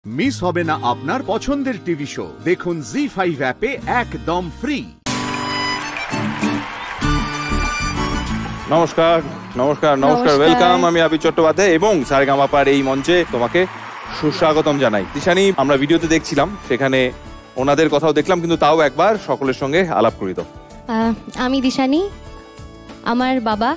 Miss হবে না আপনার পছন্দের টিভি শো। দেখুন জি5 অ্যাপে একদম ফ্রি। নমস্কার নমস্কার নমস্কার, ওয়েলকাম। আমি আবি চট্টোপাধ্যায় এবং সারেগামাপার এই মঞ্চে তোমাকে সুস্বাগতম জানাই। দিশানি, আমরা ভিডিওতে দেখছিলাম, সেখানে ওনাদের কথাও দেখলাম, কিন্তু তাও একবার সকলের সঙ্গে আলাপ করি দাও। আমি দিশানি, আমার বাবা,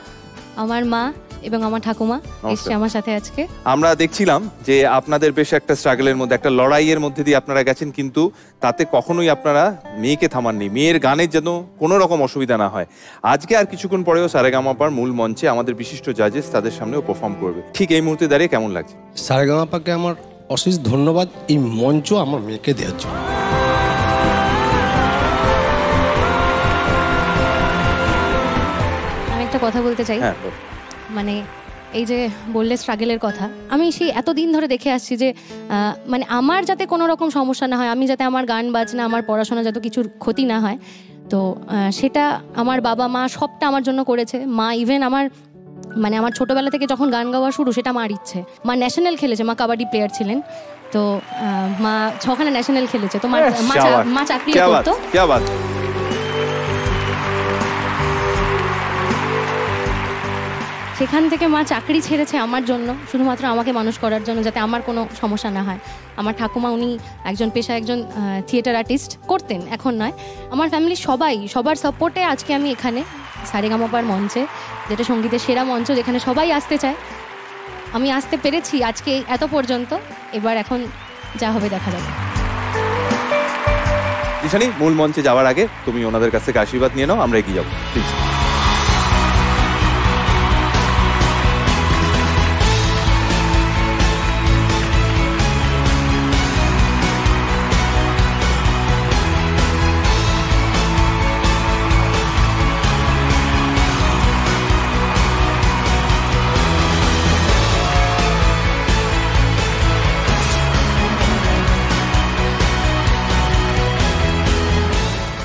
আমার মা এবং আমার ঠাকুমা এসছে আমার সাথে আজকে। আমরা দেখছিলাম যে আপনাদের বেশ একটা স্ট্রাগলের মধ্যে, একটা লড়াইয়ের মধ্যে দিয়ে আপনারা গেছেন, কিন্তু তাতে কখনোই আপনারা মেয়েকে থামাননি। মেয়ের গানের যেন কোনো রকম অসুবিধা না হয়। আজকে আর কিছুক্ষণ পরেও সারেগামাপার মূল মঞ্চে আমাদের বিশিষ্ট জাজেস তাদের সামনেও পারফর্ম করবে। ঠিক এই মুহূর্তে দাঁড়িয়ে কেমন লাগছে? সারেগামাপাকে আমার অশেষ ধন্যবাদ এই মঞ্চ আমার মেয়েকে দেওয়ার জন্য। আমি একটা কথা বলতে চাই, মানে এই যে বললে স্ট্রাগলের কথা, আমি সেই এতদিন ধরে দেখে আসছি যে মানে আমার যাতে কোনো রকম সমস্যা না হয়, আমি যাতে আমার গান বাজনা, আমার পড়াশোনা যাতে কিছুর ক্ষতি না হয়, তো সেটা আমার বাবা মা সবটা আমার জন্য করেছে। মা ইভেন আমার মানে আমার ছোটোবেলা থেকে যখন গান গাওয়া শুরু, সেটা মার ইচ্ছে। মা ন্যাশনাল খেলেছে, মা কাবাডি প্লেয়ার ছিলেন, তো মা 6খানা ন্যাশনাল খেলেছে, তো মা চাকরি করতো। সেখান থেকে মা চাকরি ছেড়েছে আমার জন্য, শুধুমাত্র আমাকে মানুষ করার জন্য, যাতে আমার কোনো সমস্যা না হয়। আমার ঠাকুমা, উনি একজন পেশায় একজন থিয়েটার আর্টিস্ট, করতেন, এখন নয়। আমার ফ্যামিলির সবার সাপোর্টে আজকে আমি এখানে সারেগামাপার মঞ্চে, যেটা সঙ্গীতের সেরা মঞ্চ, যেখানে সবাই আসতে চায়। আমি আসতে পেরেছি আজকে এত পর্যন্ত, এবার এখন যা হবে দেখা যাবে। দিশানি, মূল মঞ্চে যাওয়ার আগে তুমি ওনাদের কাছ থেকে আশীর্বাদ নিয়ে নাও, আমরা এগিয়ে যাবো প্লিজ।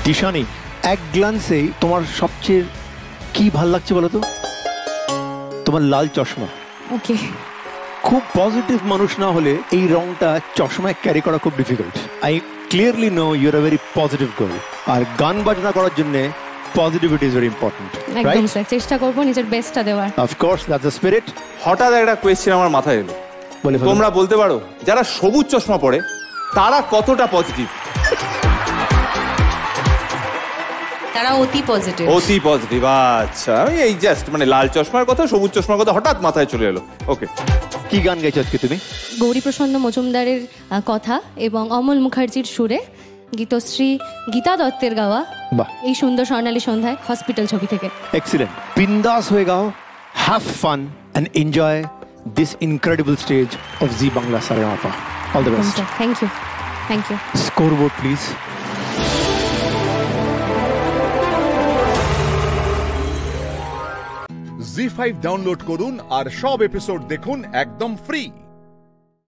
দিশানি, এক গ্লান্সেই তোমার সবচেয়ে কি ভাল লাগছে বলো তো? তোমার লাল চশমা। ওকে, খুব পজিটিভ মানুষ না হলে এই রংটা চশমায় ক্যারি করা খুব difficult. I clearly know you are a very positive girl. আর গান বাজনা করার জন্য পজিটিভিটি ইজ ভেরি ইম্পর্টেন্ট। একদম স্যার, চেষ্টা করব নিজের বেস্টটা দেওয়ার। Of course, that's the spirit. হঠাৎ একটা কোয়েশ্চেন আমার মাথায় এলো, তোমরা বলতে পারো যারা সবুজ চশমা পরে তারা কতটা পজিটিভ? তারা অতি পজিটিভ। অতি পজিটিভ, আচ্ছা। আমি এই জাস্ট মানে লাল চশমার কথা, সবুজ চশমার কথা হঠাৎ মাথায় চলে এলো। ওকে, কি গান গাইছো আজকে তুমি? গৌরীপ্রসন্ন মজুমদারের কথা এবং অমল মুখার্জির সুরে গীতশ্রী গীতা দত্তের গাওয়া এই সুন্দর স্বর্ণালী সন্ধ্যায়, হসপিটাল ছবি থেকে। এক্সিলেন্ট। বিন্দাস হয়ে গাও, have fun and enjoy this incredible stage of Zee Bangla Saregamapa. All the best. Thank you, thank you. Scoreboard please. Zee5 download করুন আর সব এপিসোড দেখুন একদম ফ্রি।